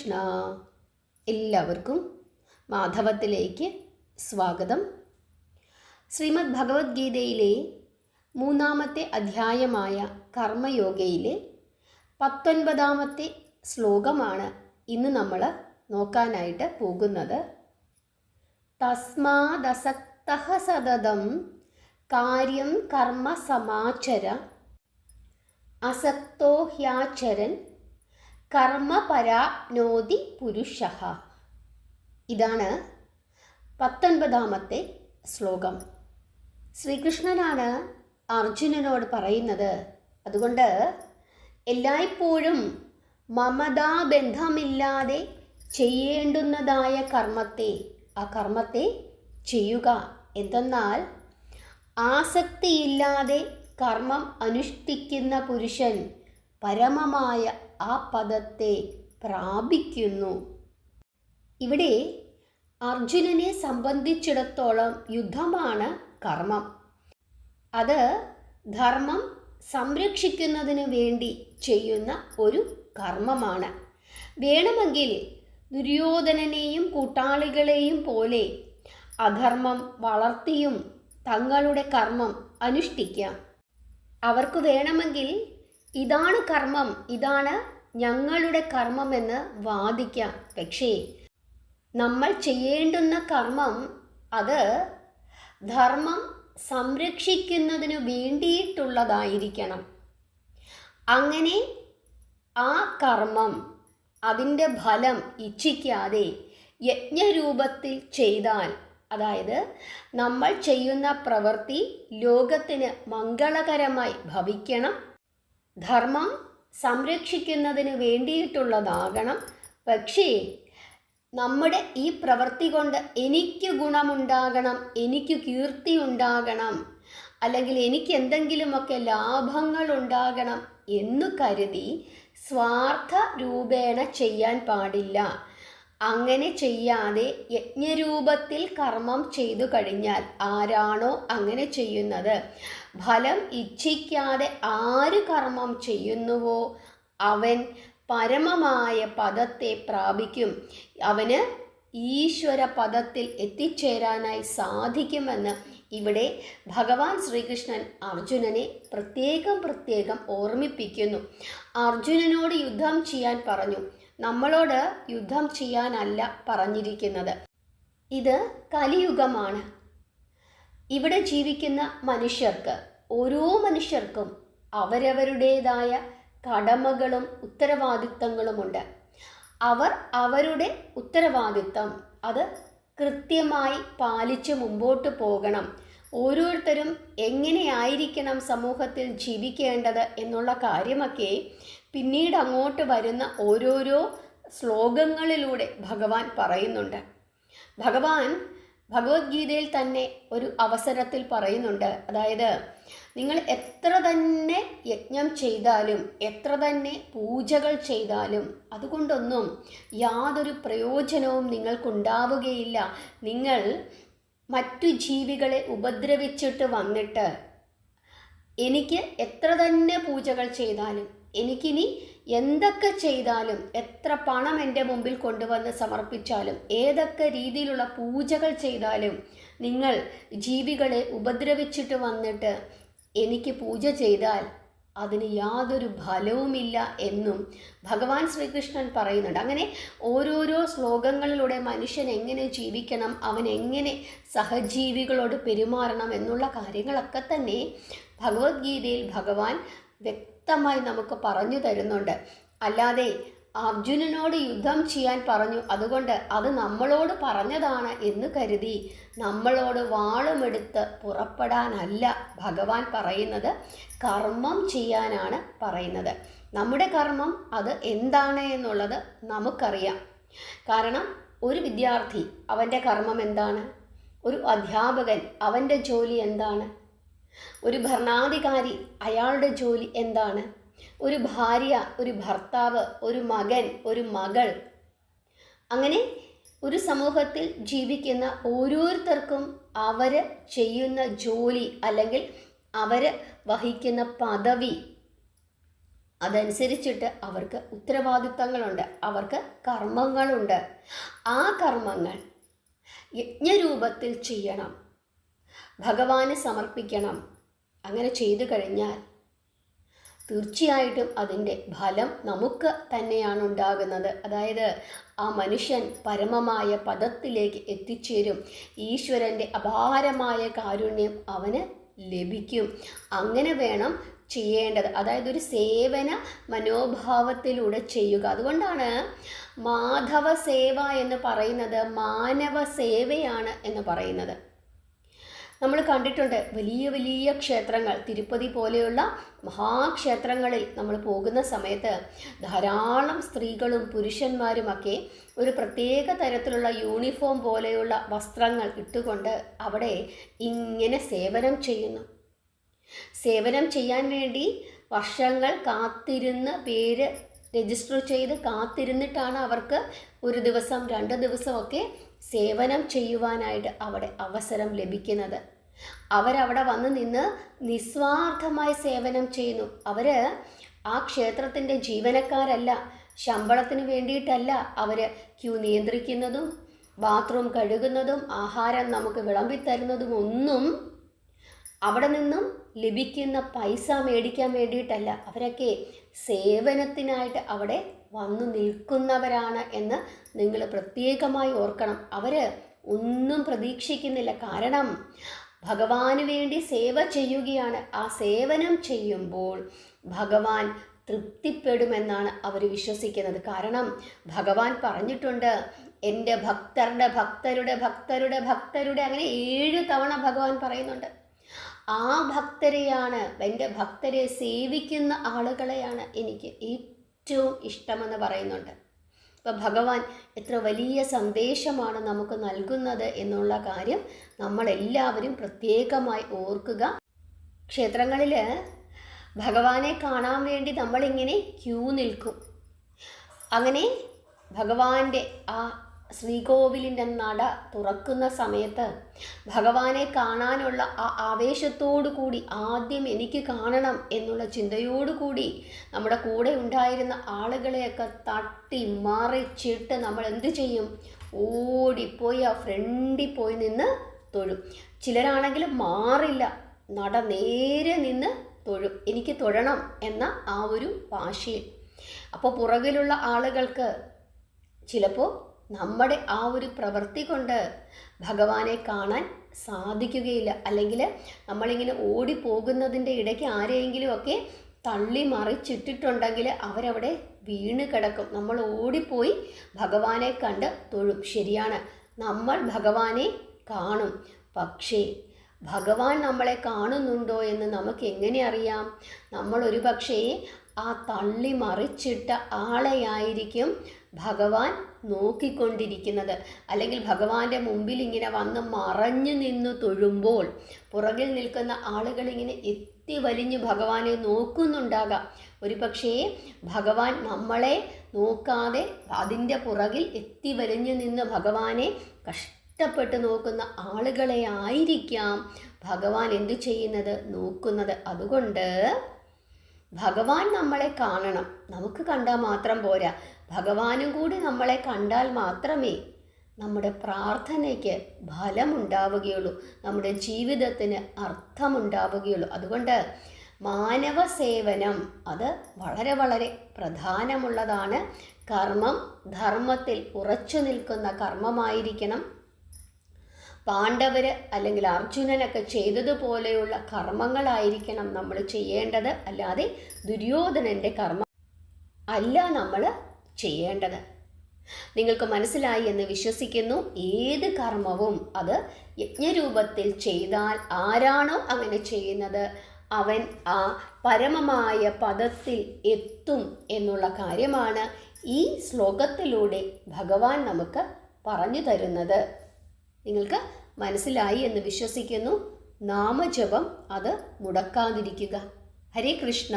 ശ്രീകൃഷ്ണ. എല്ലാവർക്കും മാധവത്തിലേക്ക് സ്വാഗതം. ശ്രീമദ് ഭഗവത്ഗീതയിലെ 3-ാമത്തെ അധ്യായമായ കർമ്മയോഗയിലെ 19-ാമത്തെ ശ്ലോകമാണ് ഇന്ന് നമ്മൾ നോക്കാനായിട്ട് പോകുന്നത്. തസ്മാദസക്തഃ സതതം കാര്യം കർമ്മ സമാചര അസക്തോ ഹ്യാചരൻ കർമ്മപരാപ്നോതി പുരുഷഃ. ഇതാണ് 19-ാമത്തെ ശ്ലോകം. ശ്രീകൃഷ്ണനാണ് അർജുനനോട് പറയുന്നത്. അതുകൊണ്ട് എല്ലായ്പ്പോഴും മമതാബന്ധമില്ലാതെ ചെയ്യേണ്ടുന്നതായ ആ കർമ്മത്തെ ചെയ്യുക. എന്തെന്നാൽ ആസക്തിയില്ലാതെ കർമ്മം അനുഷ്ഠിക്കുന്ന പുരുഷൻ പരമമായ ആ പദത്തെ പ്രാപിക്കുന്നു. ഇവിടെ അർജുനനെ സംബന്ധിച്ചിടത്തോളം യുദ്ധമാണ് കർമ്മം. അത് ധർമ്മം സംരക്ഷിക്കുന്നതിന് വേണ്ടി ചെയ്യുന്ന ഒരു കർമ്മമാണ്. വേണമെങ്കിൽ ദുര്യോധനനെയും കൂട്ടാളികളെയും പോലെ അധർമ്മം വളർത്തിയും തങ്ങളുടെ കർമ്മം അനുഷ്ഠിക്കാം. അവർക്ക് വേണമെങ്കിൽ ഇതാണ് കർമ്മം, ഇതാണ് ഞങ്ങളുടെ കർമ്മമെന്ന് വാദിക്കാം. പക്ഷേ നമ്മൾ ചെയ്യേണ്ടുന്ന കർമ്മം അത് ധർമ്മം സംരക്ഷിക്കുന്നതിനു വേണ്ടിയിട്ടുള്ളതായിരിക്കണം. അങ്ങനെ ആ കർമ്മം അതിൻ്റെ ഫലം ഇച്ഛിക്കാതെ യജ്ഞരൂപത്തിൽ ചെയ്താൽ, അതായത് നമ്മൾ ചെയ്യുന്ന പ്രവൃത്തി ലോകത്തിന് മംഗളകരമായി ഭവിക്കണം, ധർമ്മം സംരക്ഷിക്കുന്നതിന് വേണ്ടിയിട്ടുള്ളതാകണം. പക്ഷേ നമ്മുടെ ഈ പ്രവൃത്തി കൊണ്ട് എനിക്ക് ഗുണമുണ്ടാകണം, എനിക്ക് കീർത്തി ഉണ്ടാകണം, അല്ലെങ്കിൽ എനിക്ക് എന്തെങ്കിലുമൊക്കെ ലാഭങ്ങൾ ഉണ്ടാകണം എന്നു കരുതി സ്വാർത്ഥ രൂപേണ ചെയ്യാൻ പാടില്ല. അങ്ങനെ ചെയ്യാതെ യജ്ഞരൂപത്തിൽ കർമ്മം ചെയ്തു കഴിഞ്ഞാൽ ആരാണോ അങ്ങനെ ചെയ്യുന്നത്, ഫലം ഇച്ഛിക്കാതെ ആര് കർമ്മം ചെയ്യുന്നുവോ അവൻ പരമമായ പദത്തെ പ്രാപിക്കും. അവന് ഈശ്വര പദത്തിൽ എത്തിച്ചേരാനായി സാധിക്കുമെന്ന് ഇവിടെ ഭഗവാൻ ശ്രീകൃഷ്ണൻ അർജുനനെ പ്രത്യേകം ഓർമ്മിപ്പിക്കുന്നു. അർജുനനോട് യുദ്ധം ചെയ്യാൻ പറഞ്ഞു, നമ്മളോട് യുദ്ധം ചെയ്യാനല്ല പറഞ്ഞിരിക്കുന്നത്. ഇത് കലിയുഗമാണ്. ഇവിടെ ജീവിക്കുന്ന മനുഷ്യർക്ക്, ഓരോ മനുഷ്യർക്കും അവരവരുടേതായ കടമകളും ഉത്തരവാദിത്തങ്ങളുമുണ്ട്. അവർ അവരുടെ ഉത്തരവാദിത്തം അത് കൃത്യമായി പാലിച്ച് മുമ്പോട്ട് പോകണം. ഓരോരുത്തരും എങ്ങനെയായിരിക്കണം സമൂഹത്തിൽ ജീവിക്കേണ്ടത് എന്നുള്ള കാര്യമൊക്കെ പിന്നീട് അങ്ങോട്ട് വരുന്ന ഓരോരോ ശ്ലോകങ്ങളിലൂടെ ഭഗവാൻ പറയുന്നുണ്ട്. ഭഗവാൻ ഭഗവത്ഗീതയിൽ തന്നെ ഒരു അവസരത്തിൽ പറയുന്നുണ്ട്, അതായത് നിങ്ങൾ എത്ര തന്നെ യജ്ഞം ചെയ്താലും എത്ര തന്നെ പൂജകൾ ചെയ്താലും അതുകൊണ്ടൊന്നും യാതൊരു പ്രയോജനവും നിങ്ങൾക്കുണ്ടാവുകയില്ല. നിങ്ങൾ മറ്റു ജീവികളെ ഉപദ്രവിച്ചിട്ട് വന്നിട്ട് എനിക്ക് എത്ര തന്നെ പൂജകൾ ചെയ്താലും, എനിക്കിനി എന്തൊക്കെ ചെയ്താലും, എത്ര പണം എൻ്റെ മുമ്പിൽ കൊണ്ടുവന്ന് സമർപ്പിച്ചാലും, ഏതൊക്കെ രീതിയിലുള്ള പൂജകൾ ചെയ്താലും നിങ്ങൾ ജീവികളെ ഉപദ്രവിച്ചിട്ട് വന്നിട്ട് എനിക്ക് പൂജ ചെയ്താൽ അതിന് യാതൊരു ഫലവുമില്ല എന്നും ഭഗവാൻ ശ്രീകൃഷ്ണൻ പറയുന്നുണ്ട്. അങ്ങനെ ഓരോരോ ശ്ലോകങ്ങളിലൂടെ മനുഷ്യൻ എങ്ങനെ ജീവിക്കണം, അവൻ എങ്ങനെ സഹജീവികളോട് പെരുമാറണം എന്നുള്ള കാര്യങ്ങളൊക്കെ തന്നെ ഭഗവത്ഗീതയിൽ ഭഗവാൻ വ്യക്തമായി നമുക്ക് പറഞ്ഞു തരുന്നുണ്ട്. അല്ലാതെ അർജുനനോട് യുദ്ധം ചെയ്യാൻ പറഞ്ഞു, അതുകൊണ്ട് അത് നമ്മളോട് പറഞ്ഞതാണ് എന്ന് കരുതി നമ്മളോട് വാളുമെടുത്ത് പുറപ്പെടാനല്ല ഭഗവാൻ പറയുന്നത്. കർമ്മം ചെയ്യാനാണ് പറയുന്നത്. നമ്മുടെ കർമ്മം അത് എന്താണ് എന്നുള്ളത് നമുക്കറിയാം. കാരണം ഒരു വിദ്യാർത്ഥി അവൻ്റെ കർമ്മം എന്താണ്, ഒരു അധ്യാപകൻ അവൻ്റെ ജോലി എന്താണ്, ഒരു ഭരണാധികാരി അയാളുടെ ജോലി എന്താണ്, ഒരു ഭാര്യ, ഒരു ഭർത്താവ്, ഒരു മകൻ, ഒരു മകൾ, അങ്ങനെ ഒരു സമൂഹത്തിൽ ജീവിക്കുന്ന ഓരോരുത്തർക്കും അവർ ചെയ്യുന്ന ജോലി അല്ലെങ്കിൽ അവർ വഹിക്കുന്ന പദവി അതനുസരിച്ചിട്ട് അവർക്ക് ഉത്തരവാദിത്തങ്ങളുണ്ട്, അവർക്ക് കർമ്മങ്ങളുണ്ട്. ആ കർമ്മങ്ങൾ യജ്ഞരൂപത്തിൽ ചെയ്യണം, ഭഗവാന് സമർപ്പിക്കണം. അങ്ങനെ ചെയ്തു കഴിഞ്ഞാൽ തീർച്ചയായിട്ടും അതിൻ്റെ ഫലം നമുക്ക് തന്നെയാണ് ഉണ്ടാകുന്നത്. അതായത് ആ മനുഷ്യൻ പരമമായ പദത്തിലേക്ക് എത്തിച്ചേരും. ഈശ്വരൻ്റെ അപാരമായ കാരുണ്യം അവന് ലഭിക്കും. അങ്ങനെ വേണം ചെയ്യേണ്ടത്. അതായത് ഒരു സേവന മനോഭാവത്തിലൂടെ ചെയ്യുക. അതുകൊണ്ടാണ് മാധവ സേവ എന്ന് പറയുന്നത് മാനവ സേവയാണ് എന്ന് പറയുന്നത്. നമ്മൾ കണ്ടിട്ടുണ്ട് വലിയ വലിയ ക്ഷേത്രങ്ങൾ, തിരുപ്പതി പോലെയുള്ള മഹാക്ഷേത്രങ്ങളിൽ നമ്മൾ പോകുന്ന സമയത്ത് ധാരാളം സ്ത്രീകളും പുരുഷന്മാരുമൊക്കെ ഒരു പ്രത്യേക തരത്തിലുള്ള യൂണിഫോം പോലെയുള്ള വസ്ത്രങ്ങൾ ഇട്ടുകൊണ്ട് അവിടെ ഇങ്ങനെ സേവനം ചെയ്യുന്നു. സേവനം ചെയ്യാൻ വേണ്ടി വർഷങ്ങൾ കാത്തിരുന്ന് പേര് രജിസ്റ്റർ ചെയ്ത് കാത്തിരുന്നിട്ടാണ് അവർക്ക് ഒരു ദിവസം 2 ദിവസമൊക്കെ സേവനം ചെയ്യുവാനായിട്ട് അവിടെ അവസരം ലഭിക്കുന്നത്. അവരവിടെ വന്ന് നിന്ന് നിസ്വാർത്ഥമായി സേവനം ചെയ്യുന്നു. അവർ ആ ക്ഷേത്രത്തിൻ്റെ ജീവനക്കാരല്ല, ശമ്പളത്തിന് വേണ്ടിയിട്ടല്ല അവർ ക്യൂ നിയന്ത്രിക്കുന്നതും ബാത്റൂം കഴുകുന്നതും ആഹാരം നമുക്ക് വിളമ്പിത്തരുന്നതും ഒന്നും അവിടെ നിന്നും ലഭിക്കുന്ന പൈസ മേടിക്കാൻ വേണ്ടിയിട്ടല്ല. അവരൊക്കെ സേവനത്തിനായിട്ട് അവിടെ വന്നു നിൽക്കുന്നവരാണ് എന്ന് നിങ്ങൾ പ്രത്യേകമായി ഓർക്കണം. അവർ ഒന്നും പ്രതീക്ഷിക്കുന്നില്ല. കാരണം ഭഗവാന് വേണ്ടി സേവ ചെയ്യുകയാണ്. ആ സേവനം ചെയ്യുമ്പോൾ ഭഗവാൻ തൃപ്തിപ്പെടുമെന്നാണ് അവർ വിശ്വസിക്കുന്നത്. കാരണം ഭഗവാൻ പറഞ്ഞിട്ടുണ്ട്, എൻ്റെ ഭക്തരുടെ ഭക്തരുടെ ഭക്തരുടെ ഭക്തരുടെ അങ്ങനെ 7 തവണ ഭഗവാൻ പറയുന്നുണ്ട്. ആ ഭക്തരെയാണ്, എൻ്റെ ഭക്തരെ സേവിക്കുന്ന ആളുകളെയാണ് എനിക്ക് ഏറ്റവും ഇഷ്ടമെന്ന് പറയുന്നുണ്ട്. അപ്പോൾ ഭഗവാൻ എത്ര വലിയ സന്ദേശമാണ് നമുക്ക് നൽകുന്നത് എന്നുള്ള കാര്യം നമ്മളെല്ലാവരും പ്രത്യേകമായി ഓർക്കുക. ക്ഷേത്രങ്ങളിൽ ഭഗവാനെ കാണാൻ വേണ്ടി നമ്മളിങ്ങനെ ക്യൂ നിൽക്കും. അങ്ങനെ ഭഗവാന്റെ ആ ശ്രീകോവിലിൻ്റെ നട തുറക്കുന്ന സമയത്ത് ഭഗവാനെ കാണാനുള്ള ആ ആവേശത്തോടു കൂടി ആദ്യം എനിക്ക് കാണണം എന്നുള്ള ചിന്തയോടുകൂടി നമ്മുടെ കൂടെ ഉണ്ടായിരുന്ന ആളുകളെയൊക്കെ തട്ടി മറിച്ചിട്ട് നമ്മൾ എന്ത് ചെയ്യും? ഓടിപ്പോയി ആ ഫ്രണ്ടിൽ പോയി നിന്ന് തൊഴും. ചിലരാണെങ്കിൽ മാറില്ല, നട നേരെ നിന്ന് തൊഴും, എനിക്ക് തൊഴണം എന്ന ആ ഒരു വാശിയിൽ. അപ്പോൾ പുറകിലുള്ള ആളുകൾക്ക് ചിലപ്പോൾ നമ്മുടെ ആ ഒരു പ്രവൃത്തി കൊണ്ട് ഭഗവാനെ കാണാൻ സാധിക്കുകയില്ല. അല്ലെങ്കിൽ നമ്മളിങ്ങനെ ഓടിപ്പോകുന്നതിൻ്റെ ഇടയ്ക്ക് ആരെയെങ്കിലുമൊക്കെ തള്ളി മറിച്ചിട്ടിട്ടുണ്ടെങ്കിൽ അവരവിടെ വീണ് കിടക്കും. നമ്മൾ ഓടിപ്പോയി ഭഗവാനെ കണ്ട് തൊഴും. ശരിയാണ്, നമ്മൾ ഭഗവാനെ കാണും. പക്ഷേ ഭഗവാൻ നമ്മളെ കാണുന്നുണ്ടോ എന്ന് നമുക്ക് എങ്ങനെ അറിയാം? നമ്മൾ ഒരു പക്ഷേ ആ തള്ളി മറിച്ചിട്ട ആളെയായിരിക്കും ഭഗവാൻ നോക്കിക്കൊണ്ടിരിക്കുന്നത്. അല്ലെങ്കിൽ ഭഗവാന്റെ മുമ്പിൽ ഇങ്ങനെ വന്ന് മറഞ്ഞു നിന്ന് തൊഴുമ്പോൾ പുറകിൽ നിൽക്കുന്ന ആളുകൾ ഇങ്ങനെ എത്തി വലിഞ്ഞ് ഭഗവാനെ നോക്കുന്നുണ്ടാകാം. ഒരു പക്ഷേ ഭഗവാൻ നമ്മളെ നോക്കാതെ അതിൻ്റെ പുറകിൽ എത്തി വലിഞ്ഞു നിന്ന് ഭഗവാനെ കഷ്ടപ്പെട്ട് നോക്കുന്ന ആളുകളെ ആയിരിക്കാം ഭഗവാൻ എന്തു ചെയ്യുന്നത്? നോക്കുന്നത്. അതുകൊണ്ട് ഭഗവാൻ നമ്മളെ കാണണം. നമുക്ക് കണ്ടാൽ മാത്രം പോരാ, ഭഗവാനും കൂടി നമ്മളെ കണ്ടാൽ മാത്രമേ നമ്മുടെ പ്രാർത്ഥനയ്ക്ക് ഫലമുണ്ടാവുകയുള്ളൂ, നമ്മുടെ ജീവിതത്തിന് അർത്ഥമുണ്ടാവുകയുള്ളൂ. അതുകൊണ്ട് മാനവ സേവനം അത് വളരെ വളരെ പ്രധാനമുള്ളതാണ്. കർമ്മം ധർമ്മത്തിൽ ഉറച്ചു നിൽക്കുന്ന കർമ്മമായിരിക്കണം. പാണ്ഡവർ അല്ലെങ്കിൽ അർജുനനൊക്കെ ചെയ്തതുപോലെയുള്ള കർമ്മങ്ങളായിരിക്കണം നമ്മൾ ചെയ്യേണ്ടത്. അല്ലാതെ ദുര്യോധനൻ്റെ കർമ്മം അല്ല നമ്മൾ ചെയ്യേണ്ടത്. നിങ്ങൾക്ക് മനസ്സിലായി എന്ന് വിശ്വസിക്കുന്നു. ഏത് കർമ്മവും അത് യജ്ഞരൂപത്തിൽ ചെയ്താൽ ആരാണോ അങ്ങനെ ചെയ്യുന്നത് അവൻ ആ പരമമായ പദത്തിൽ എത്തും എന്നുള്ള കാര്യമാണ് ഈ ശ്ലോകത്തിലൂടെ ഭഗവാൻ നമുക്ക് പറഞ്ഞു തരുന്നത്. നിങ്ങൾക്ക് മനസ്സിലായി എന്ന് വിശ്വസിക്കുന്നു. നാമജപം അത് മുടക്കാതിരിക്കുക. ഹരേ കൃഷ്ണ.